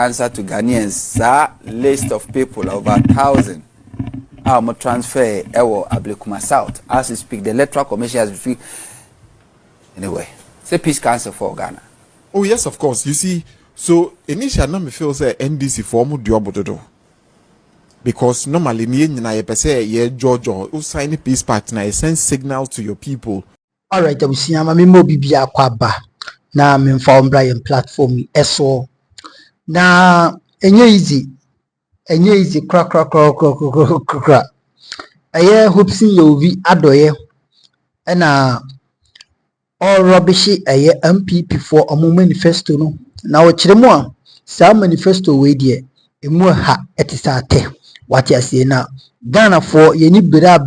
answer to Ghanaians. List of people over 1,000. Our transfer Ewo Ablekuma South. As we speak, the Electoral Commission has refused. Anyway, say peace council for Ghana. Oh yes, of course. You see, so initially me feel say NDC form do because normally you say yeah George who sign a peace pact na send signal to your people. All right, I'm seeing my mo bibia kwaba na me inform Brian platform eso na enye easy crack aye Hopeson Adorye na all rubbish aye NPP for omo manifesto no na wo kire mu a sa manifesto we de emu ha etisate what you say na Ghana for ye ni bere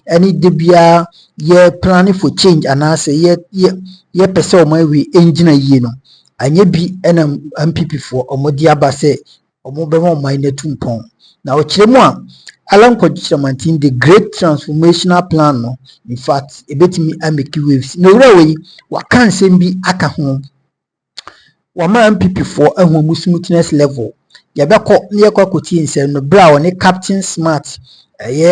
any debia ye planning for change and I say ye pese o my we engine ye no anye bi na MPP for omodi aba say omo be mo man na tumpon na o kire mu a alam kwajimantin the great transformational plan no in fact e betimi ameki waves no we wakan sem bi aka ho wa ma MPP for ahom smoothness level ya beko ne kwakoti nsem no bra woni Captain Smart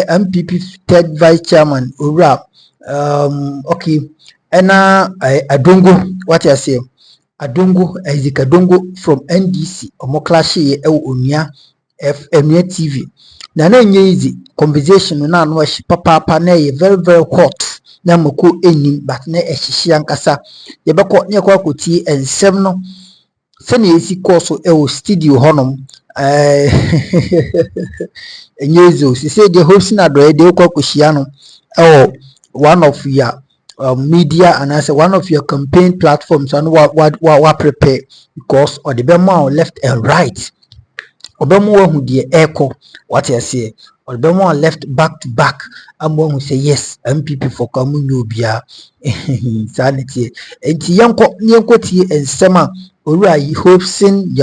MPP third vice chairman ora okay ena Adongo what you say Adongo Adongo from NDC omoclash ye onua FMA TV na nye easy conversation na no papa na ye very hot na moko enim but na ehihie ankasa ye beko ne kwakoti ensem no se na esi course studio honom enyezo si say the Hopeson Adorye de kwakohia no one of your media and I say one of your campaign platforms and what prepare because or the bema left and right obemo hu de echo what you say or bema left back to back ambo hu say yes MPP for kamunyo bia sanity enti yanko tie ensema owura yi Hopeson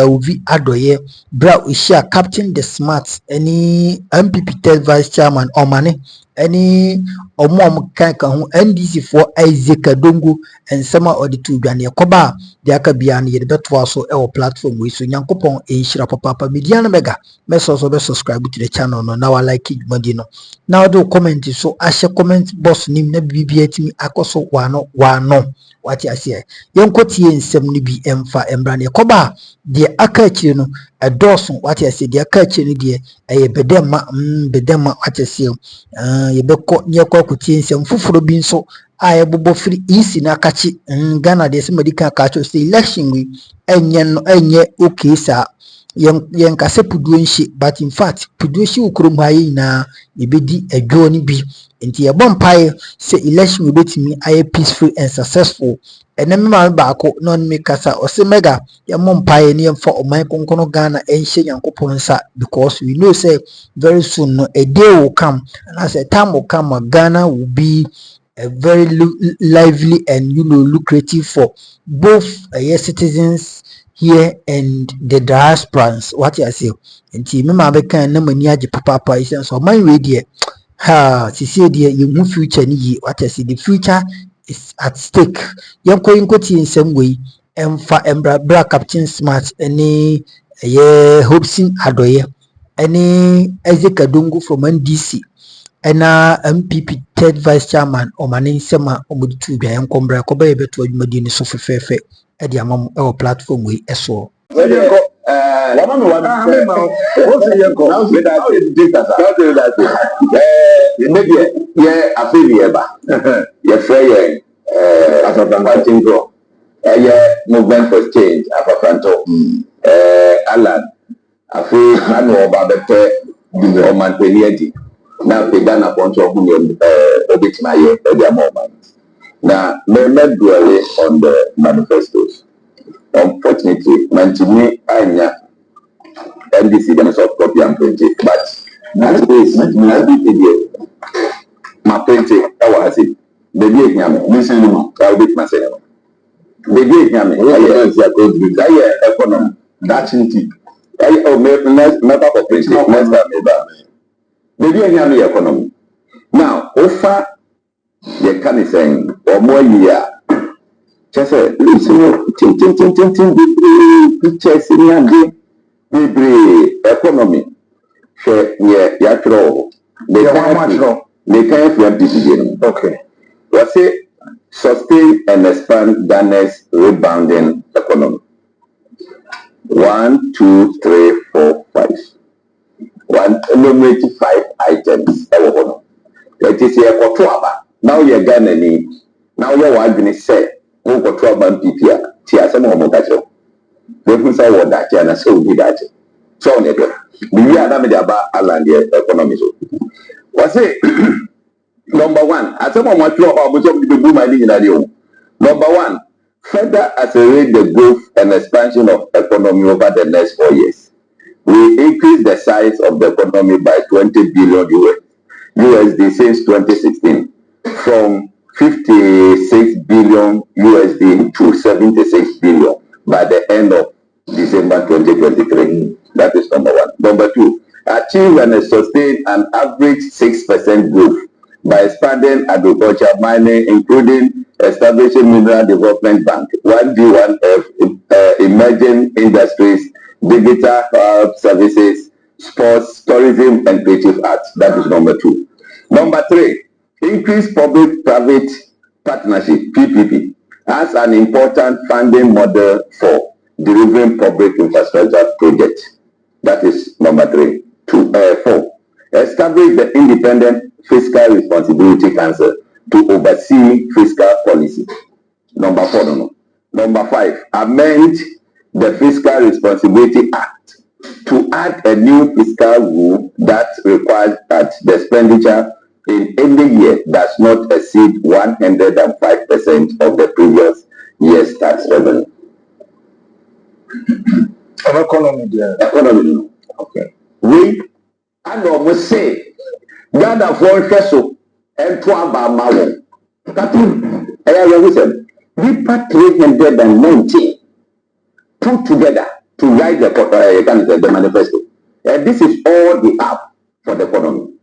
Adorye bra ohia Captain the Smart any MPP third vice chairman omane any omom kan hu NDC for Adongo ensema oditu dwane koba de aka bia na yede beto so e platform we so nyankopon enhira papa media na mega meso be subscribe to the channel no na wa like it madi no na do comment so ahye comment box nim na bibia timi akoso wano what you say yenkotie nsem ni bi emfa embra ne koba de aka akire no edoson what you say de aka akire ni de bedema what you say ye beko nye kwakotie nsem fufuro bi nso a bobo free isi na kachi Ghana de semadi kan kacho say election we enye okay sa yen kase puduo nshi but in fact puduo shi ukrom hayi na ebedi adwo ni bi enti ebompae say election we betimi aye peaceful and successful enemi ma baako non me kasa o se mega ye mompae ni emfa oman konkono Ghana enhye yankopon nsa because we know say very soon no a day will come and as a time will come Ghana will be a very lively and lucrative for both citizens here and the diasporans what you say enti me ma be kan na mani age papa isen so man we die ha sisi die you future ni yi what you say the future is at stake yankoti nsem we emfa embra Captain Smart any Hopeson Adorye any Adongo from NDC ena MPP third vice chairman omane nsema omuditu bia yankombra koba yebeto adwumadi ni so fefefe e dia mam e platform we eso Lama no one what's the yanko with that data yeah afeli eba ye frey afafanto bro movement for change afafanto Alan afi anu oba bete o manteliedi na pegana ponto ogun obitima the moment now me dwell on the manifestos. Unfortunately, me anya NDC them soft copy and print it, but that is my printing. That was it. The day yami, listen to me. I'll beat myself. The day yami, I economy. That's it. Oh, never for print. Next time, the day yami economy. Now, offer the can saying or more year. Just say, listen, pictures in your day. Bibri economy. Share yeah throw. They can't from decision. Okay. Let's say sustain and expand Ghana's rebounding economy. 1, 2, 3, 4, 5. Enumerate 5 items. It is a kotuaba. Now you're Ghana. Now you're going to say, "Who kotuaba NPP? Tia some more motacho." We can say what that and so we that. So never. We are not about Alan economy. What's it? Number 1, as someone want to about the boom money in radio. Number 1, further accelerate the growth and expansion of economy over the next 4 years. We increase the size of the economy by 20 billion USD since 2016, from 56 billion USD to 76 billion by the end of December 2023. That is number 1. Number 2, achieve and sustain an average 6% growth by expanding agriculture, mining, including establishing Mineral Development Bank, 1D1F, emerging industries, digital health services, sports, tourism, and creative arts. That is number 2. Number 3, increase public-private partnership, PPP, as an important funding model for delivering public infrastructure projects. That is number 3. 4, establish the independent Fiscal Responsibility Council to oversee fiscal policy. Number 4, Number 5, amend the Fiscal Responsibility Act to add a new fiscal rule that requires that the expenditure in any year does not exceed 105% of the previous year's tax revenue. Economy, dear. Economy. Okay. We almost say Ghana for Feso and Twaba Mawo. Katu, I said, Nipa 390 put together to write the manifesto. And this is all the app for the economy.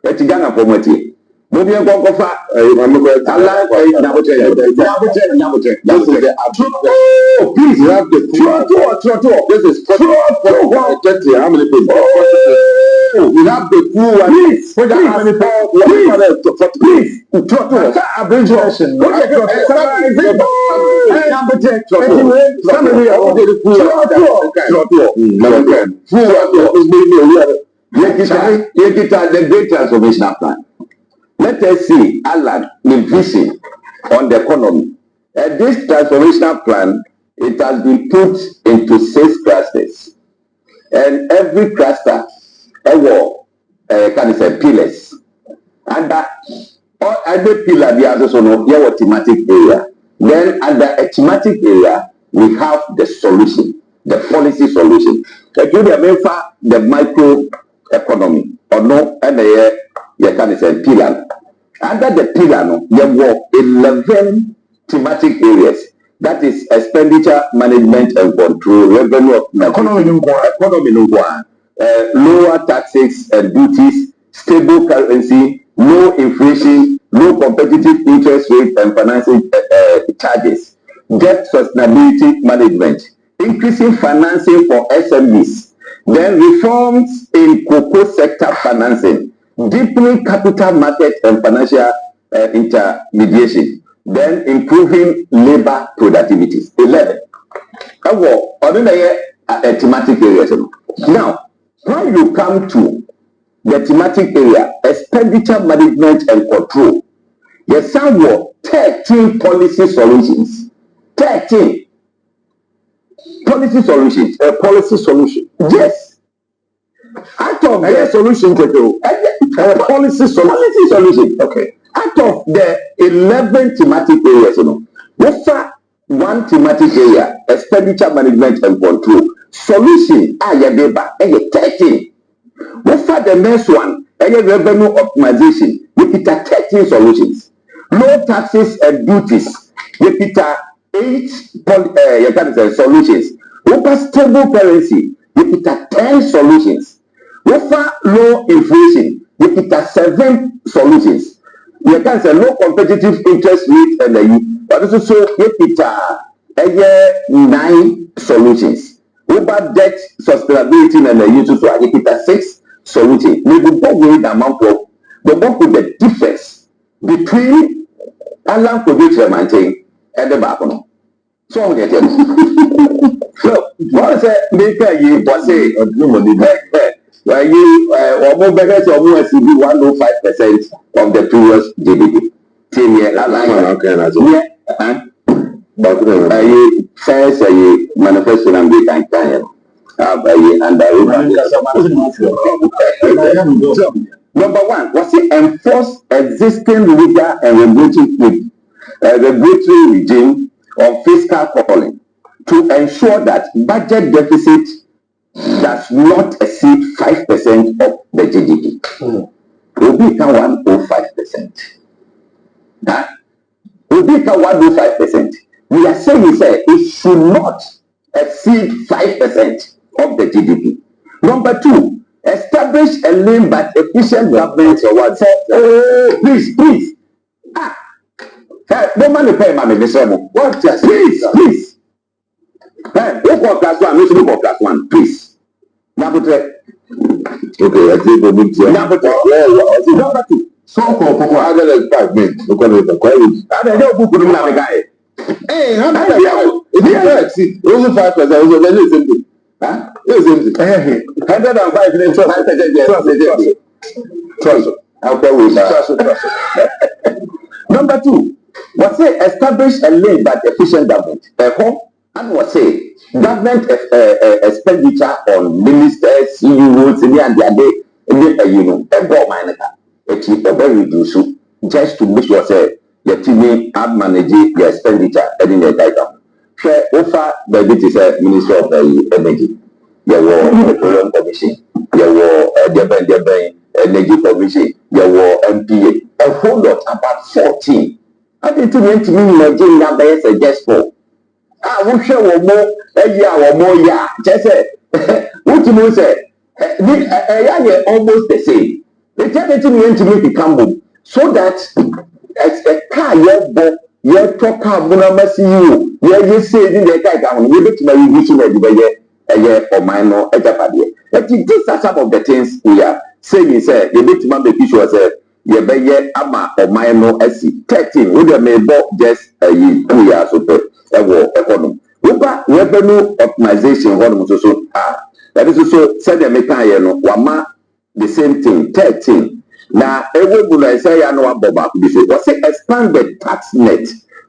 It's Ghana for Mati. Maybe I'm going to go for oh, please, you have the this is how many people? You have the full one. Please, the great transformation plan. Let us see Alan the vision on the economy. This transformational plan, it has been put into 6 clusters, and every cluster can say pillars. And every pillar they are also know thematic area. Then under a thematic area, we have the solution, the policy solution. The micro economy or no, and you can say pillar. Under the pillar, there were 11 thematic areas. That is expenditure management and control, revenue economy, lower taxes and duties, stable currency, low inflation, low competitive interest rate and financing charges, debt sustainability management, increasing financing for SMEs, then reforms in cocoa sector financing, deepening capital market and financial intermediation, then improving labor productivity. 11. Thematic areas. Now, when you come to the thematic area, expenditure management and control, there's somewhat 13 policy solutions. 13 policy solutions. A policy solution. Yes. Out of the solution, policy solution. Okay. Out of the 11 thematic areas, what's one thematic area? Expenditure management and control. Solution, 13. What's the next one? Revenue optimization. We put 13 solutions. Low taxes and duties. We put 8 solutions. What's stable currency? We put 10 solutions. What's low inflation? We put 7 solutions. You can say low competitive interest rate and but also we put 9 solutions. over debt sustainability and the use of Agikita 6 solution. We will go with the amount of the work with the difference between Alan producer maintain and the back. So we get it. So what is it? Make a year was say where you or better or more 105% of the previous GDP. 10 years but first manifesto and we can number one was it enforce existing legal and regulatory regime of fiscal controlling to ensure that budget deficit does not exceed 5% of the GDP. Will become 105%. Will become 105%. We are saying it should not exceed 5% of the GDP. Number two, establish a lean but efficient government or what? Please. No money pay money, Mr. What? Please. Hey, look class one, Mr. Look class one, please. Number three. Okay, I think we need to. Number two. So for other 5 minutes because of the query. I don't know who put him on the guy. Hey, how about that? If you only 5%, it's very simple. Huh? It's 105 trust. Number two, what say establish a lean but efficient government. And what say government expenditure on ministers, CEOs, and just to make sure say your team manage your expenditure and the title. Share offer the Minister of Energy. There were Petroleum Commission. There were Energy Commission. There were NPA. A whole lot, about 14. I didn't mean to mean Nigeria by suggest for. We share more a year or more year. Just say, what you say? Almost the same. They tell me to make it come so that as a car you talk about you you say in the car you bet my vision or minor but these are some of the things we are saying say you bet my make sure say you be ama or minor as 13 we may just we are super economy revenue optimization so that is also said the make wama the same thing 13. Now, every say I know about this. Was say expand the tax net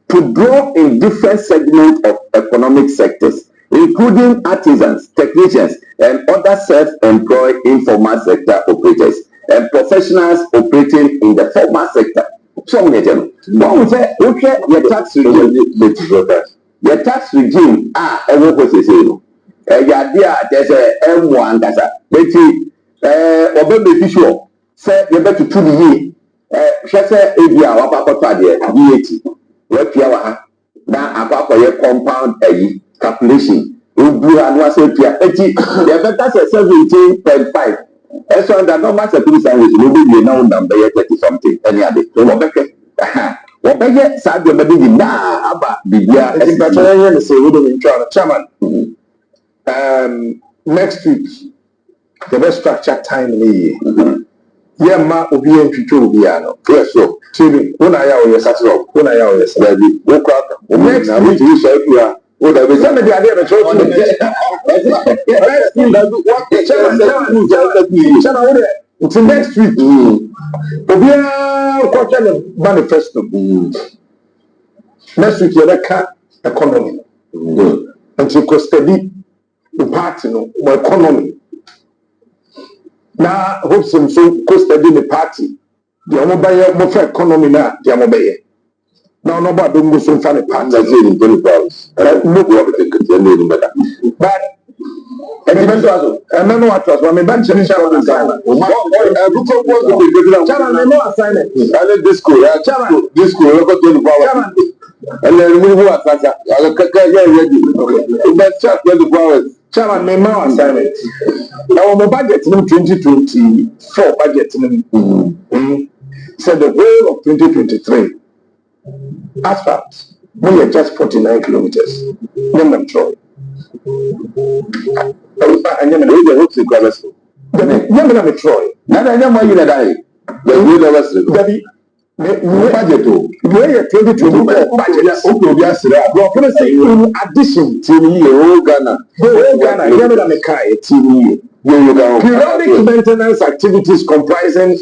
to draw in different segments of economic sectors, including artisans, technicians, and other self-employed informal sector operators and professionals operating in the formal sector. So, one would say, okay, your tax regime, everybody say, there's a M1 that's a betty, sure. Say you better to the year. Say ABR wapakota de VAT. We pia wa na akwakoye compound calculation. Ubu anwa say pia eti you better say 17.5. Eso that normal security service no be na number 30 something any other. So we beke sa de be na aba bibia Electoral say we don't try chairman. Next week the best structure time in Yamma obi entwitwe obi ano. Yes so. Tibi, wona ya o yesatro. Wona ya o yesatro. Baby, wo kwa. Next week you say you are. What I be say me dey ade be tro tro. Until next week. Obi a manifesto. Next week you can economy. Until ko study the party no economy. Now, Hopeson so study the party. The mobile more economy now, the mobile. Now, nobody don't go so far the party. That's it in 20 hours. No work better. But, and even to I don't know what was. I mean, bank challenge on Ghana. Chairman, no assignment. I let this school. This school. Look at 24 hours. And then we work. I'll ready. Let's chat 24 hours. Chairman, my man assignment. Now, my budget in 2024 budget said the whole of 2023 asphalt we are just 49 kilometers. Then I'm sure And then we hope to cover so. Then I'm Troy. Now I know you that I. The way the rest of the budget to where 2020 budget. Okay, in addition to Ghana, periodic maintenance activities comprising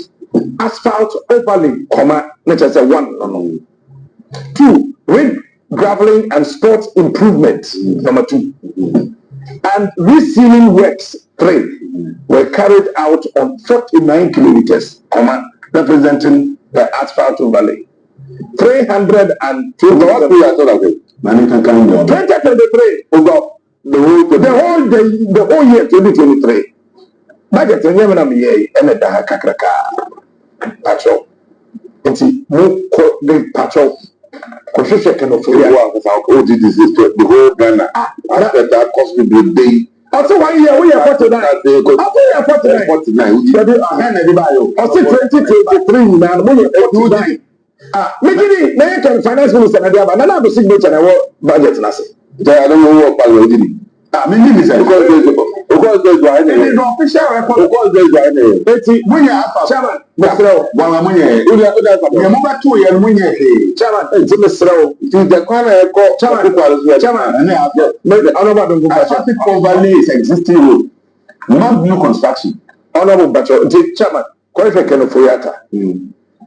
asphalt overlay, not just a one. 2, rig graveling and sports improvements, number 2. And resealing works, 3, were carried out on 49 kilometers, representing the asphalt overlay. 320. 2023, the whole year 2023. Budget and a patcho. It's the patcho. Construction of the whole Ghana. That cost me the day. Also, 1 year we are 49. After 49. Also 2023 now. Making finance minister and the other signature and budget. I don't know what I did. Because there's one official record. Because there's one. When you have chairman, Mr. Bawumia, you move 2 years when you chairman, Mr. the corner chairman, and I have made honorable Adongo Valley is existing road, not new construction. Honorable Bacho, chairman, qualification of Foyata.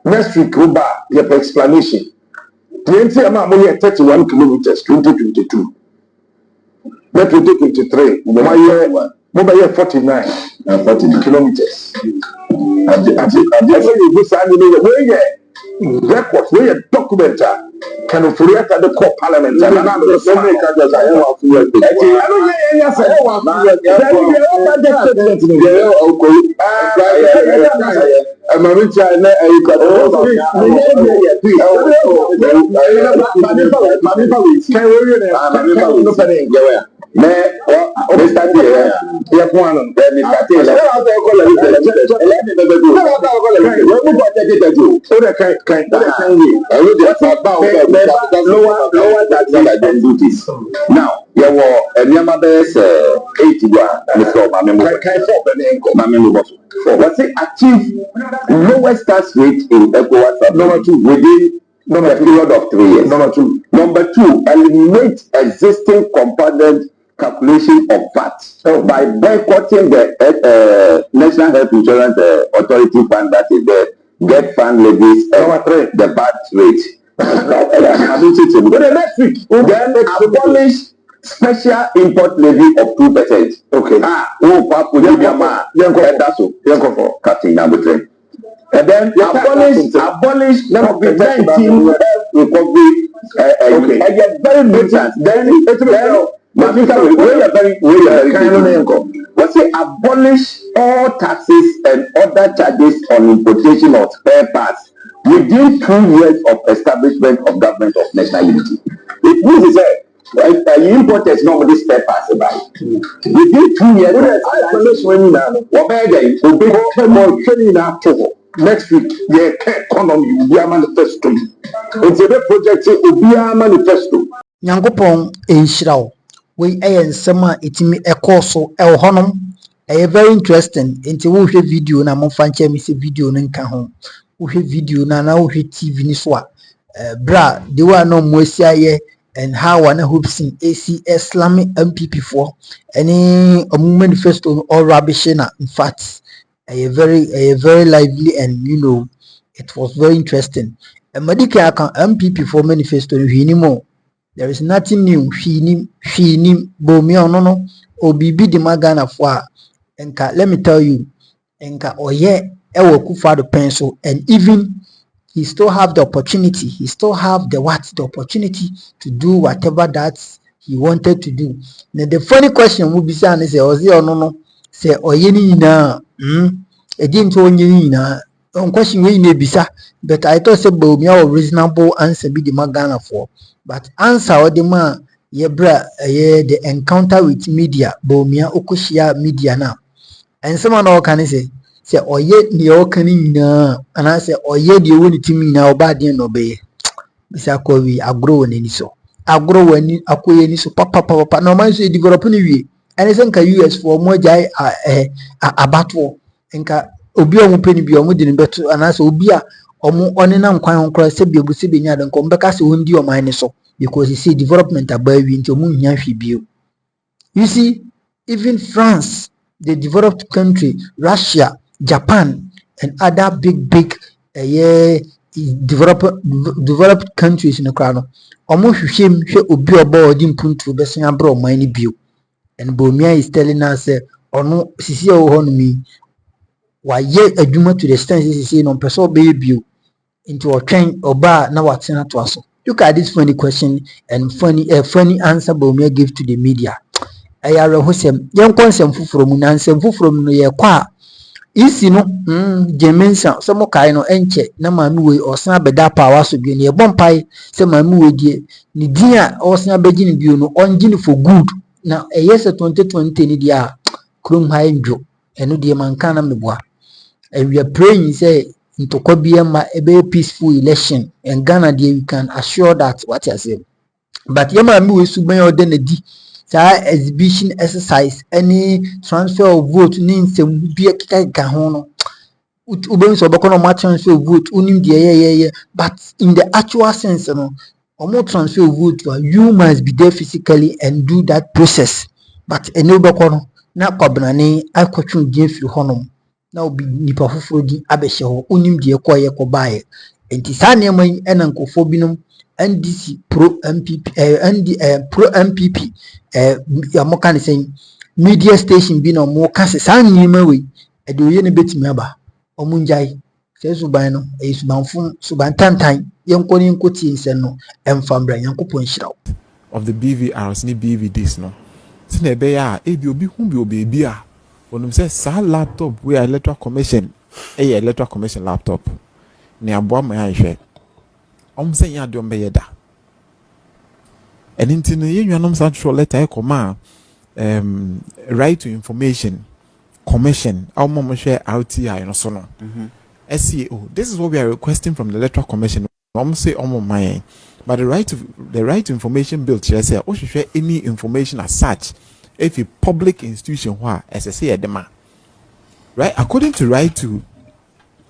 Next week, Uba, your explanation. The entire amount 31 kilometers, 2022. That 2023, mobile year 49 kilometers. I say you go sign the record, where a document can affiliate at the core parliament. And I'm the same now, there were a number 81 what's it achieve lowest tax rate in ECOWAS? Number 2, within a period of 3 years. Number 2, eliminate existing component calculation of VAT by boycotting the National Health Insurance Authority fund, that is the get fund levies, the VAT rate. Next week, then abolish special import levy of 2%. Okay. Cutting number 3. And then abolish COVID-19 recovery. Okay. Very militant. Then what's it? Abolish all taxes and other charges on importation of spare parts within 2 years of establishment of government of national unity. It means that importers normally spare parts about within 2 years. Next week, the economy will be a manifesto. It's a project will be a manifesto. Nyankopon enhyiraw we nsema etimi ekoso honum very interesting enti wo hwe video na mo fanche mi se video no nka ho wo hwe video na wo hwe TV ni so a bra de wa no mo asiaye and how one Hopeson AC Islamic NPP for any manifesto or rubbish na in fact a very lively, and you know it was very interesting. A medical account MPP for manifesto hinimo. There is nothing new. Hinim Bawumia no obibi di magana for enka. Let me tell you, enka oye ewo kufa the pencil, and even he still have the opportunity. He still have the opportunity to do whatever that he wanted to do. Now the funny question would be saying is ozi or no say oye ni na edin to onye ni na question we may be sir, but I thought say Bawumia or reasonable answer be the magana for. But answer or the man ye bra the encounter with media Bawumia okushia media now. And someone all can say oye ni o kan na and I say oye the woni timi na oba den no be bisa ko wi agro ni so agro wani akoye ni so papa na man so develop ni wie ene se nka US for mo jai abato nka obi o mo peni bi o mo di ni beto anase obi a omo onenam kwan ho kra se biebu se benya de nko mbeka se wondi o man ni so because he say development abawi nti omo hia hwe bio. You see, even France, the developed country, Russia, Japan, and other big developed countries in the crown. Almost shame obi obo odi mpuntu besan abro man bio. And Bawumia is telling us ono sisi o honmi wa ye adwuma to the extent sisi no person be bio into a train oba na watena to aso. Look at this funny question and funny answer Bawumia gave to the media. Ayare hosem yen konsem fufuro mu na nsem fufuro mu no ye kwa isi no dimension so mo kai no enche na maami we osan abeda pa waso bi ne bompai se maami we die ni din a osan abegi ni bio no ongi for good na eyese 2020 ni dia krom ha ndwo eno die manka na meboa and we are praying say ntokwa bia ma ebe peaceful election and Ghana there we can assure that what I say but ye maami we suban ode na di exhibition exercise any transfer of vote ni nsem bia kika ga ho no ubem so beko no ma transfer of vote unim de ye but in the actual sense no omo transfer of vote you must be there physically and do that process but eno beko no na kwabnane akotwe die firi honom na obi nipa foforo di abehye ho unim de ekoye kobae enti sa ne man ena nkofo binom NDC pro MPP pro MPP mo kan say media station bi no mo ka se san nyima we e de oye ne betimi aba omo njai se suban no e subanfo suban tantan yenkoni nkoti nsen no emfambra yankopon hiraw of the BVRs ni BVDs no sine be ya e bi obi hu bi obi a onum say sa laptop we electoral commission electoral commission laptop ni aboa ma ya hwe say ya de be da and into no ye nwanom central letter ekoma right to information commission mo share RTI no so no SEO. This is what we are requesting from the electoral commission. Say my but the right to information bill say or share any information as such if a public institution wha SSA edema right according to right to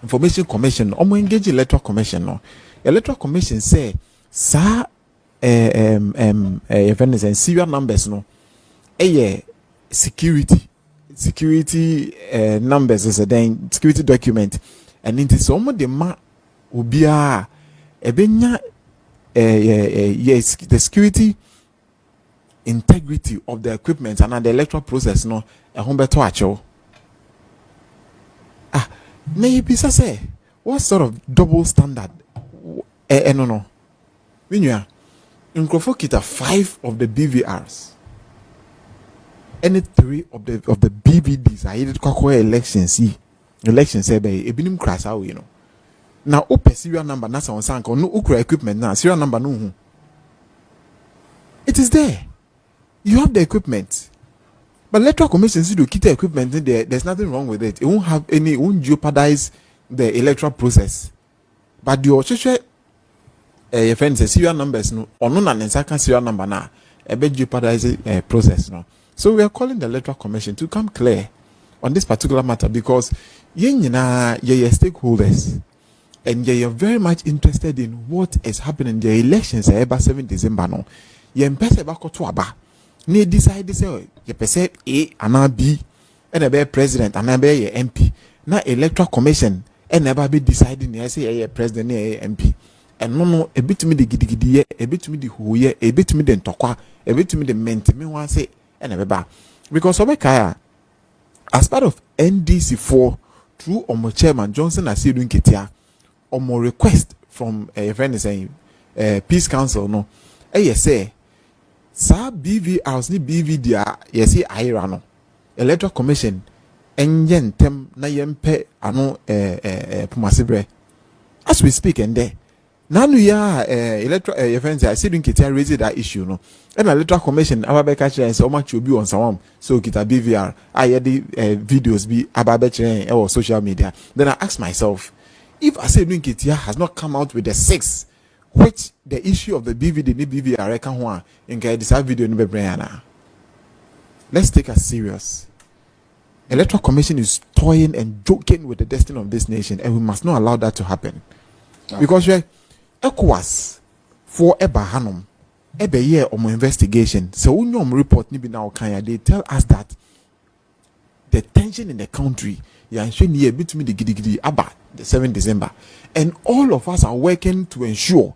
information commission engage electoral commission no electoral commission say sa events and serial numbers no security numbers is a then security document and it is almost the ma ubia ebenya yes the security integrity of the equipment and the electoral process no beto acho na yebisa say what sort of double standard no Winya, Nkrofo kita 5 of the BVRs. Any 3 of the BVDs. I did kwakwa elections. Elections say be ebinim krasa we no. Now open serial number na sa onsanka no ukra equipment na serial number no hu. It is there. You have the equipment. But electoral commission do kita equipment there. There's nothing wrong with it. It won't jeopardize the electoral process. But the church your friend says serial numbers no or no na serial number na a bit jeopardize process no. So we are calling the electoral commission to come clear on this particular matter because ye stakeholders and ye are very much interested in what is happening in the elections about 7 December no. Ye mpese ba koto aba. Ne decide say ye pese A and B and a be president and a be MP. Na electoral commission and never be deciding ye say ye president ye MP. And no a bit me the gidigidi a bit me the who ye a bit me the ntokwa a bit me the ment me wan say and a because Obekaya as part of NDC4 through Omo chairman Johnson Asidu Nketia Omo request from a friend is saying Peace Council no say sa BVRs ni BVD yes ayira no electoral commission enye ntem na yempe ano Pumasebre as we speak and there Nanu ya electoral events I see doing Kitia raise that issue no. And electoral commission ababeka chere say o ma chobi on some so kita BVR I hear the videos be ababeka or social media. Then I ask myself if I say doing Kitia has not come out with the 6 which the issue of the BVD ni BVR can one in this video ni bebrana. Let's take us serious. Electoral Commission is toying and joking with the destiny of this nation, and we must not allow that to happen. Okay. Because ECOWAS for Eba Hanum, Ebe year of investigation. So when you report nibi now Kenya, they tell us that the tension in the country, between the gidi about the 7th December, and all of us are working to ensure.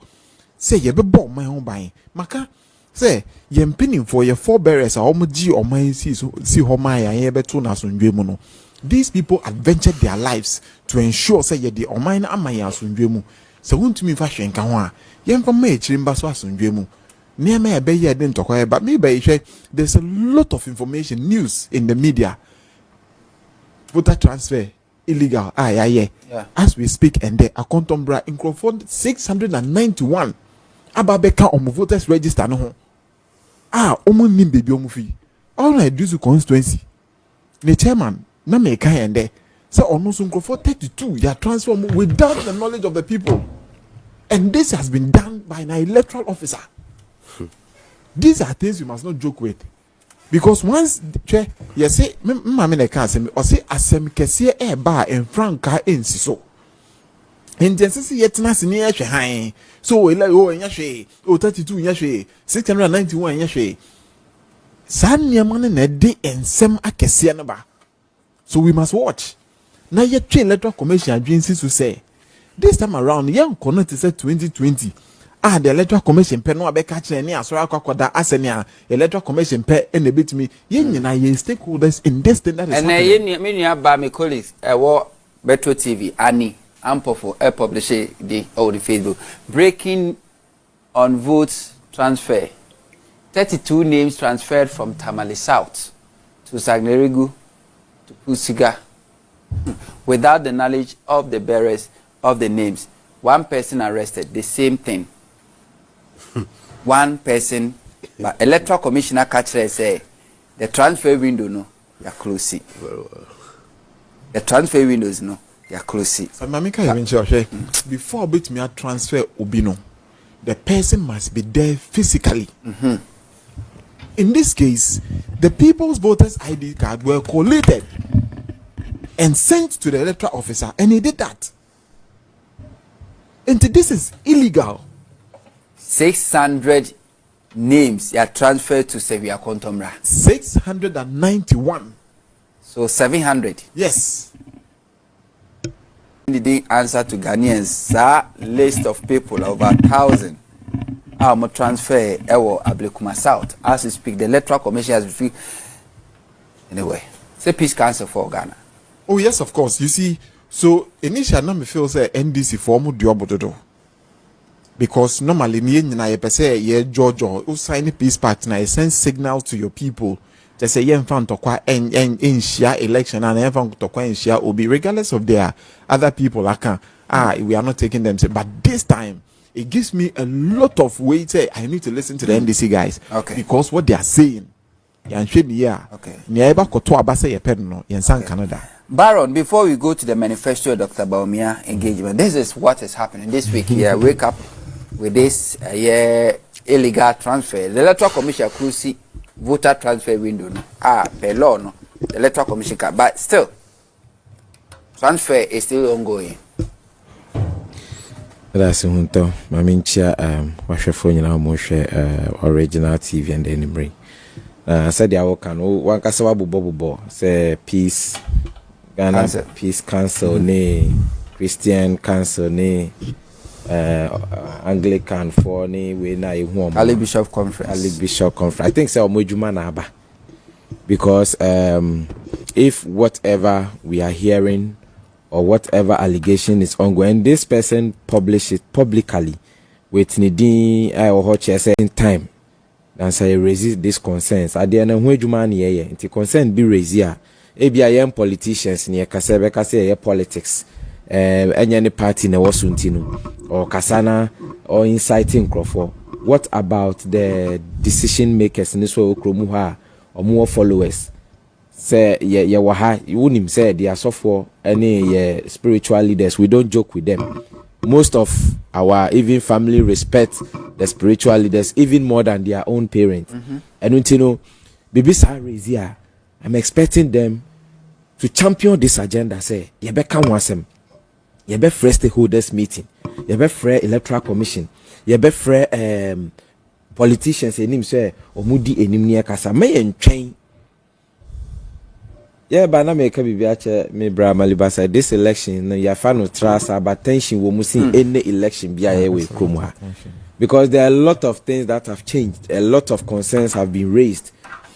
Say ye be bomb my own buying. Maka say ye pinning for your forebearers are almost or my see homaya and ye betu na sunjemu. These people adventured their lives to ensure say ye the omina amaya sunjemu. So won't me fashion kanwa. Yen for me chirimba so sunjemu. Near me be ye didn't talk but maybe there's a lot of information, news in the media. Voter transfer illegal. Yeah. As we speak, and the Akontombra in Crawford 691 Ababeka on voters register no. Nim baby omufi. All I do to constituency. The chairman na me kai and there. So on Crawford 32 ya transfer without the knowledge of the people. And this has been done by an electoral officer. These are things you must not joke with. Because once you say mamma can say or say asem kese e ba en franka ensi so intensity yet na senior hwe so we like oh nya hwe oh 32 nya hwe 691 nya hwe san niam na de ensem akese na ba. So we must watch na ye twe electoral commission agency to say this time around young connect say 2020 the electoral commission pe no abeka kire ni asora akwakoda asenia electoral commission pe na betimi yenyina ye stakeholders in this thing that is happening. And me nua ba me colleagues Metro TV Ani Ampofo publish the Facebook breaking on votes transfer 32 names transferred from Tamale South to Sagnerigu to Pusiga without the knowledge of the bearers of the names. One person arrested, the same thing. One person, but electoral commissioner catcher say the transfer window no, you are close. The transfer windows no, you are close. So Mamika even say before bit me a transfer obino, the person must be there physically. In this case, the people's voters ID card were collated and sent to the electoral officer, and he did that. And this is illegal. 600 names are transferred to Sevilla Kontomra. 691. So 700. Yes. The answer to Ghanaians, list of people over 1,000 are transfer Ablekuma South. As we speak, the Electoral Commission has refused. Anyway, say peace council for Ghana. Oh yes, of course. You see, so initially me feel say NDC form do. Because normally ye pese ye Georgia who sign a peace pact na send signal to your people to say ye fan to kwa en share election and ye fan to kwa en share obi regardless of their other people we are not taking them. But this time it gives me a lot of weight. I need to listen to the NDC guys. Okay. Because what they are saying okay. Baron, before we go to the manifesto, Dr. Bawumia engagement, this is what is happening this week here. Wake up with this illegal transfer. The Electoral Commission cruci voter transfer window. Per law, no. The Electoral Commission can, but still, transfer is still ongoing. That's hunto. Mamincha washefo nyina mo hwe original TV and anybody. Said the awokan one kasawa bubo say peace Ghana Council. Peace Council ne Christian Council ne Anglican for ne we na ehu Ali Bishop Conference. I think say omojuma na aba because if whatever we are hearing or whatever allegation is ongoing, this person publish it publicly with nidin or in time. And say resist this concerns. At the end of when the concern be raised here. ABIM politicians near Kasebe politics. Any party na wasuntino or Kasana or inciting Crawford. What about the decision makers in this way Okromuha or more followers? Say ye waha you wouldn't say they are software any spiritual leaders. We don't joke with them. most of our even family respect the spiritual leaders even more than their own parents. And you know, Bibisa Razia, I'm expecting them to champion this agenda. Say, yebe kan wasem, yebe free stakeholders meeting, yebe free electoral commission, yebe free politicians. Enim say omudi enim ni akasa me entwen. Yeah, but na make bibi ache me bra malibasa this election no ya fa no trust about tension wo musi any election bia ye we krom ha. Because there are a lot of things that have changed, a lot of concerns have been raised.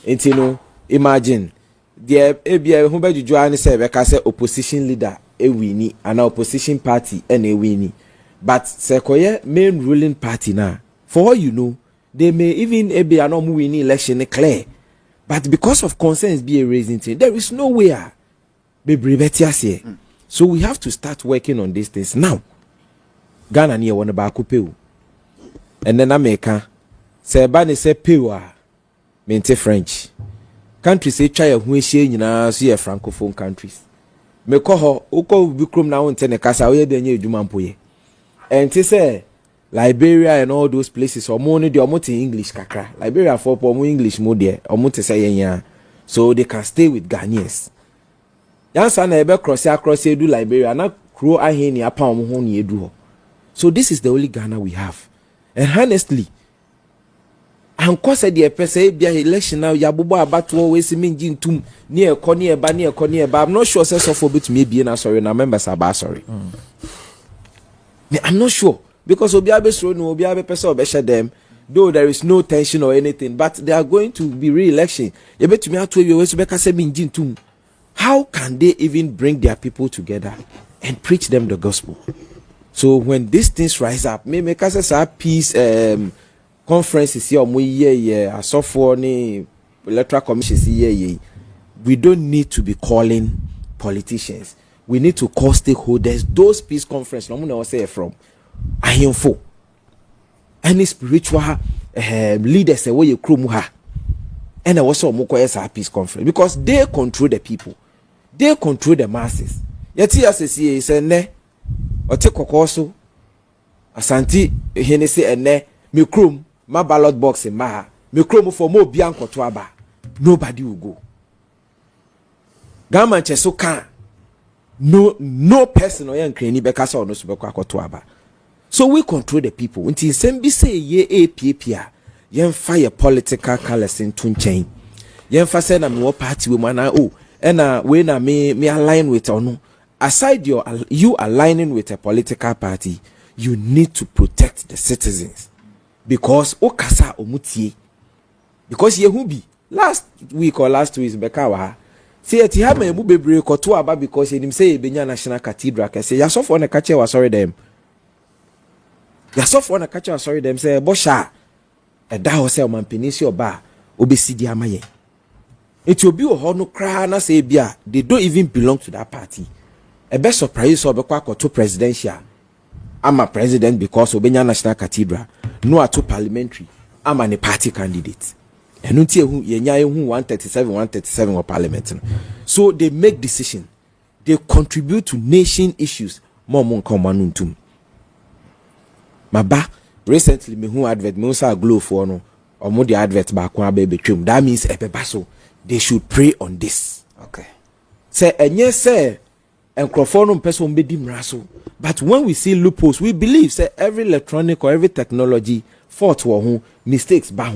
And you know, imagine there ebia hu bejuju ani say be ka say opposition leader e wini and opposition party and e wini. But sekoye main ruling party na, for all you know, they may even ebia no win election clear. But because of concerns being raised, there is nowhere. So we have to start working on these things now. Ghana near one about Akuffo. And then America say Bani say Pewa mente French. Countries say try who she na see francophone countries. Me ko ho uko bikrum na wonte ne kasa we de nya edwuma mpoye. And they say Liberia and all those places or money they are English kakra. Liberia for English mo there or say yenya. So they can stay with Ghanaians. Yansa na ebe cross do Liberia na kro aheni apa omo ho ne edu. So this is the only Ghana we have. And honestly, and cause the person be election now yabubo abato always mean tum near corner but I'm not sure say so for bit me be na sorry na members are sorry. I'm not sure. Because Obiabe Sro no Obiabe person obesha them, though there is no tension or anything, but they are going to be re-election. How can they even bring their people together and preach them the gospel? So when these things rise up, maybe because peace conferences here, so for the electoral commissions here, we don't need to be calling politicians. We need to call stakeholders. Those peace conferences, no one say from. Ahemfo any spiritual leaders say you krom ha and also omokoye peace conference because they control the people, they control the masses. Yeti asesi say ne ote kokoso asanti henese ene me krom ma ballot box in ma me krom for mo bia nkoto aba nobody will go. Gama cheso kan no person or yan krani be kasa ono so be kwakoto aba. So we control the people. Until somebody say ye APPA, yen fire political colors in Tunchain. Yen fa say na me party we man oh, and we na me align with or no. Aside you aligning with a political party, you need to protect the citizens because okasa omutie. Because ye who be last week or last 2 weeks bekawa. See ati ha me mu bebre koto aba because him say benya national cathedral ka say yaso for na kache wa sorry them. Yaso for na catch us sorry them say bosha e da ho say man penisi oba obesidi amaye it will be o no kra na say bia they don't even belong to that party e be surprise so be kwa to presidential I'm a president because obenya national cathedral no ato parliamentary I'm a party candidate enu tie hu yenya hu 137 of parliament so they make decision, they contribute to nation issues more ntum. Maba recently me who advert me say glow for no or mo the advert back one baby trim. That means so they should pray on this. Okay. Say enye say enkrofo person be dimraso. But when we see loopholes, we believe say every electronic or every technology fault or mistakes ba.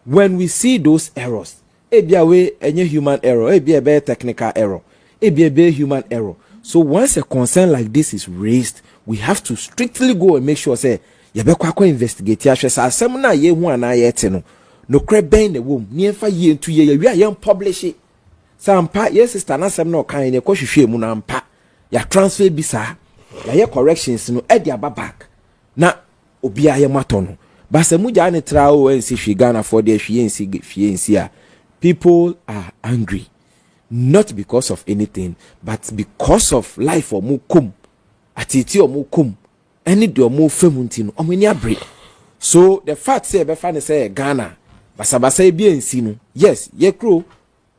When we see those errors, ebia we enye human error, ebia be technical error, ebia be human error. So once a concern like this is raised, we have to strictly go and make sure say you be kwa investigate ya hwesa asem na ye hu ana ye te no kre ben the wom ni emfa ye ntu ye wi a publish it sampa yes sister na asem na kan ne kohwehwe mu na mpa ya transfer bisa ya ye corrections no e dia back na obi aye mato no ba se mu ja ne tra o ensi hwe Ghana for the hwe ensi a people are angry not because of anything but because of life or mukum atiti omukum any de omu femunti no omani abre. So the fact say be fa ne say Ghana basabasa e bi ensi no yes ye kro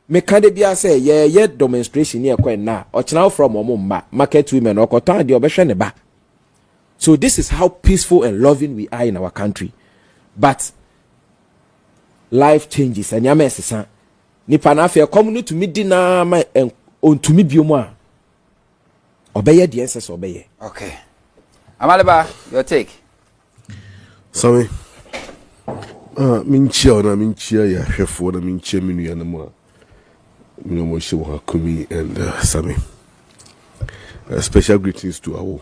me kan de bia say ye demonstration ye kwen na o chena from omu mma market women o kotan de obehwe ne ba So this is how peaceful and loving we are in our country. But life changes and yamesisa nipa na afia community to me dina ma on to me biomu a obeye de ense so obeye. Okay. Amaleba, your take. Sorry. Minchia ya hwefo na minchia minu na mo. Minu mo she wa Kumi and Sammy. Special greetings to our.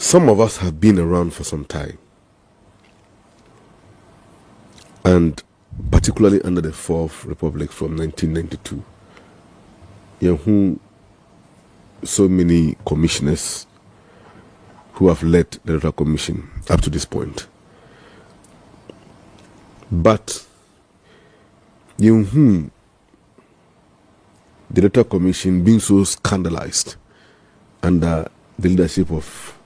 Some of us have been around for some time. And particularly under the Fourth Republic from 1992. So many commissioners who have led the Electoral Commission up to this point. But the Electoral Commission being so scandalized under the leadership of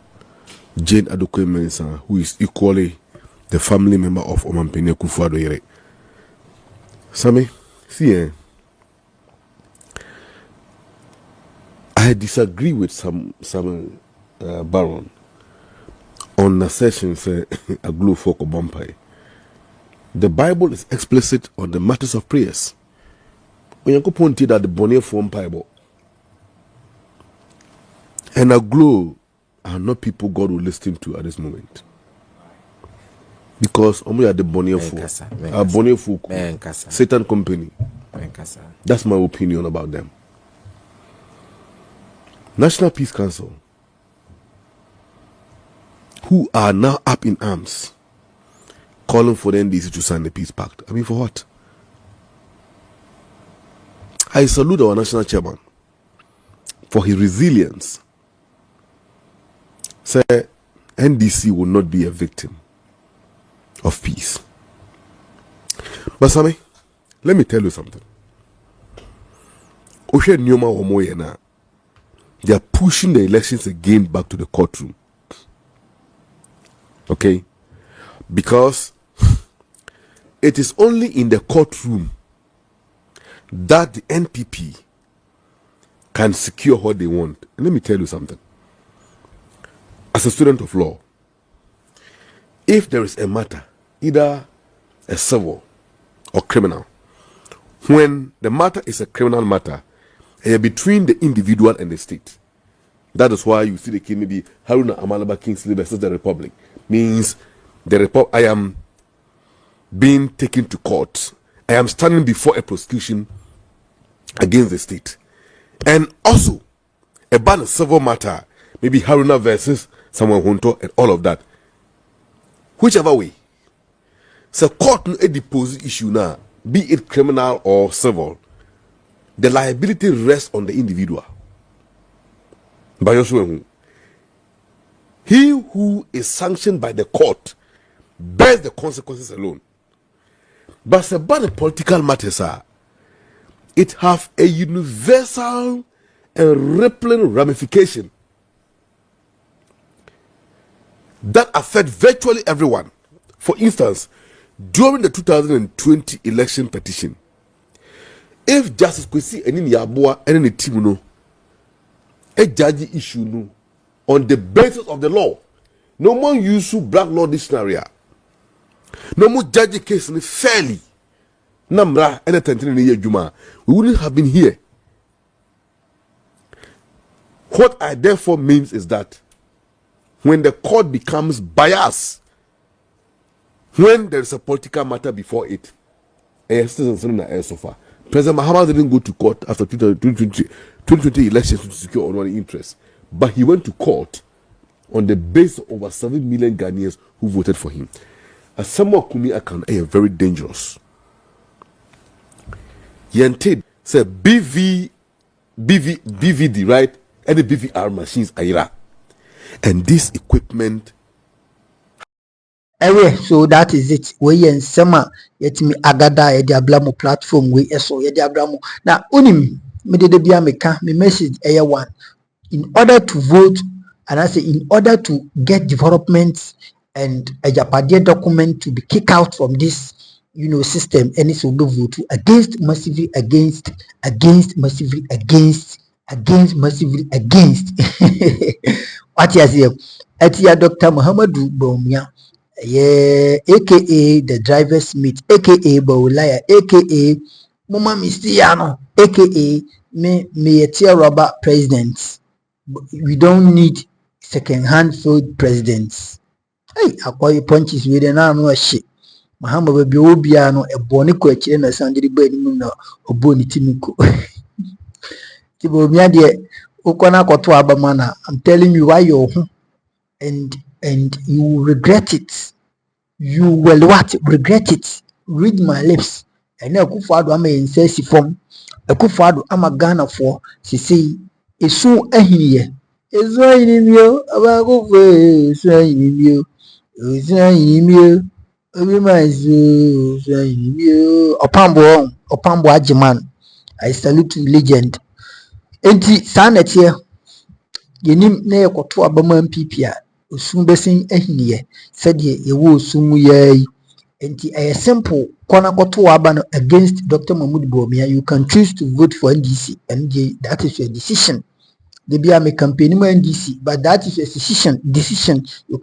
Jane Addo, who is equally the family member of Omampene Akuffo Adorye. Sammy, see, I disagree with some Baron on the session say Aglo for Bompai. The Bible is explicit on the matters of prayers. When you point that the bonnet form Bible and Aglo are not people God will listen to at this moment. Because only at the bonnet for Satan company. That's my opinion about them. National Peace Council, who are now up in arms, calling for the NDC to sign the peace pact. I mean, for what? I salute our national chairman for his resilience. Say, NDC will not be a victim of peace. But Sammy, let me tell you something. They are pushing the elections again back to the courtroom. Okay? Because it is only in the courtroom that the NPP can secure what they want. And let me tell you something. As a student of law, if there is a matter, either a civil or criminal, when the matter is a criminal matter, between the individual and the state. That is why you see the king, maybe Haruna Amalaba Kingsley versus the Republic. Means I am being taken to court. I am standing before a prosecution against the state. And also, about a civil matter, maybe Haruna versus someone Hunto and all of that. Whichever way. So court no a deposit issue now, be it criminal or civil. The liability rests on the individual. He who is sanctioned by the court bears the consequences alone. But about the political matters, it have a universal and rippling ramification that affect virtually everyone. For instance, during the 2020 election petition, if Justice Kwesi and Yabua and the team no, a judge issue no, on the basis of the law, no more use black law dictionary, no more judge case fairly, Namra and a Juma, we wouldn't have been here. What I therefore means is that when the court becomes biased, when there is a political matter before it, so far. President Mahama didn't go to court after 2020 elections to secure ordinary interests, but he went to court on the basis of over 7 million Ghanaians who voted for him. As someone Kumi Akan is very dangerous. Yente say BVD, right? And the BVR machines are, and this equipment. Anyway, so that is it. We in summer yet me agada e diablamo platform we so ye diablamo. Now unim me de bia meka me message one. In order to vote, and I say in order to get developments and a Japadian document to be kicked out from this system, and it's will be vote against massively against massively against massively against. What you say? Etia Dr. Muhammadu Bawumia, aka the driver's mate, aka Bawulaya, aka Mama Mistiano, aka me a rubber presidents. We don't need second-hand food presidents. Hey, I call you punches with an arm or shit. Mahama baby obiano a bonico a chain or Sunday bird or boni tinuko. Tibomia de Okona Koto Abamana. I'm telling you why you're and you will regret it. You will what? Regret it. Read my lips. And now Akuffo Addo ama say si form. Akuffo Addo ama Ghana for si esu ahiniye. Esu ahinimio Akuffo esu ahinimio. Esu ahinimio. Obi ma esu ahinimio. Opambo ajiman. I salute you, legend. Enti sanet here. Yenim na yekoto abama NPP a osum besin ahiniye said ye wo osum yayi enti simple kona koto aba no against Dr. Mahmoud Bawumia. You can choose to vote for NDC and that is your decision. They be a campaign for NDC, but that is your decision. You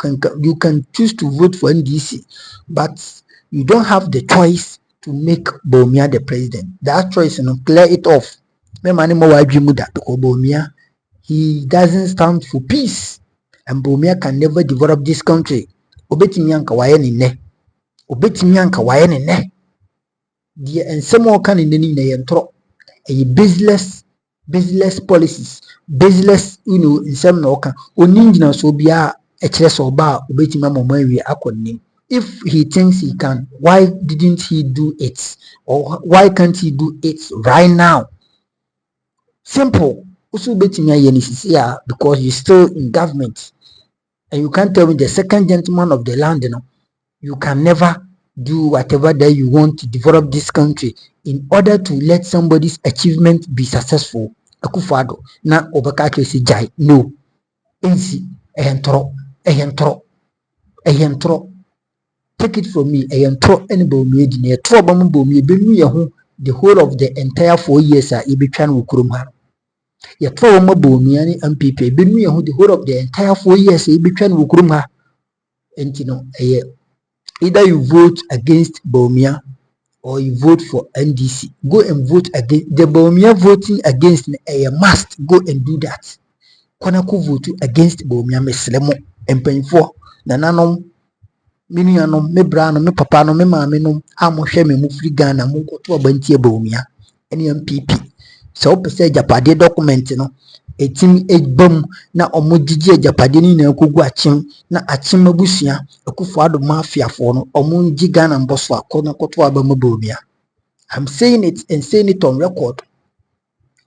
can choose to vote for NDC, but you don't have the choice to make Bawumia the president. That choice, clear it off. Me mani mo wadrimu da because Bawumia, he doesn't stand for peace, and Bawumia can never develop this country. Obetimi anka waye ne ne. The and some more can in the yentro a business policies, business in some noka oninjina so bia eches oba obetimi amomwe akonni. If he thinks he can, why didn't he do it? Or why can't he do it right now? Simple. Also betimi ayenisisi because you're still in government. And you can't tell me the second gentleman of the land, you can never do whatever that you want to develop this country in order to let somebody's achievement be successful. Akuffo Addo na obaka kesi jai. No. Ensi ehentro. Take it from me. Ehentro anybody di ne tro ba mo bomi benu ye ho the whole of the entire 4 years a ibetwan wukurum ha. Ye tro mo bomi ani MPP benu ye ho the whole of the entire 4 years a ibetwan wukurum ha. Enti no either you vote against Bawumia or you vote for NDC. Go and vote against the Bawumia. Voting against a must. Go and do that. Kwanako vote against Bawumia meslemo empenfo nananom minuanom me brano me papa no me maame no amohwe me mu free Ghana mu koto abantie Bawumia ene MPP so pese japade document no etim egbam na omogigi japade ni na kogu achim na achim abusua Akuffo Addo mafia for no omongi Ghana mboso akona koto abama Bawumia. I'm saying it and saying it on record.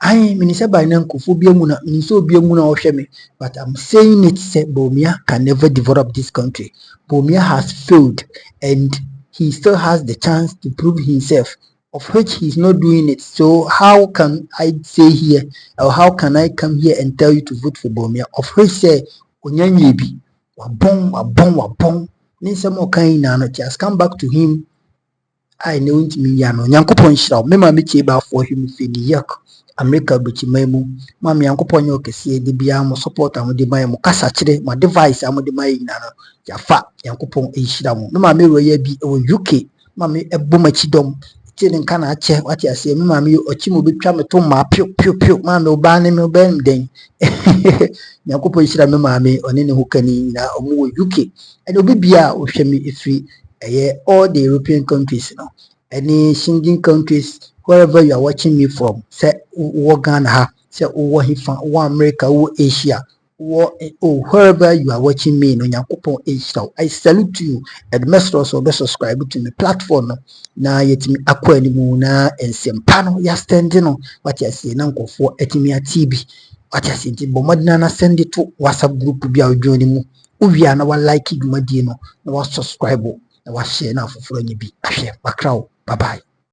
I minister by Akuffo biamuna minister biamuna ohweme, but I'm saying it say Bawumia can never develop this country. Bawumia has failed and he still has the chance to prove himself, of which he's not doing it. So how can I say here, or how can I come here and tell you to vote for Bawumia, of which say onyanyebi wabong ninsemo kan na no just come back to him. I know it me yano nyankopon shiraw me ma me tie ba for him fi New York America bichimemu ma me nyankopon yo kese de bia mo support am de mai mo kasa kire mo device am de mai na no ya fa nyankopon e shira mo me ma me roya bi e UK ma me ebomachi dom tini nka na ache wati ase me ma me ochi mo betwa me to ma pio ma me oba ne me oba den nyankopon shira me ma me oni ne hokani na omo UK and obi bia o hwe me efri all the European countries, any singing countries, wherever you are watching me from, say Ghana, say America, Asia, wherever you are watching me, I salute you and must also be subscribed to my platform. Na yet me aquanimu na and sempano ya standing what you say nanko for etimia TB. What you say bomadna send it to WhatsApp group be our joining. Uvia na wa like it madino na wa subscribe. Na wa share na fufuro nyibi ahwe bakrao. Bye bye.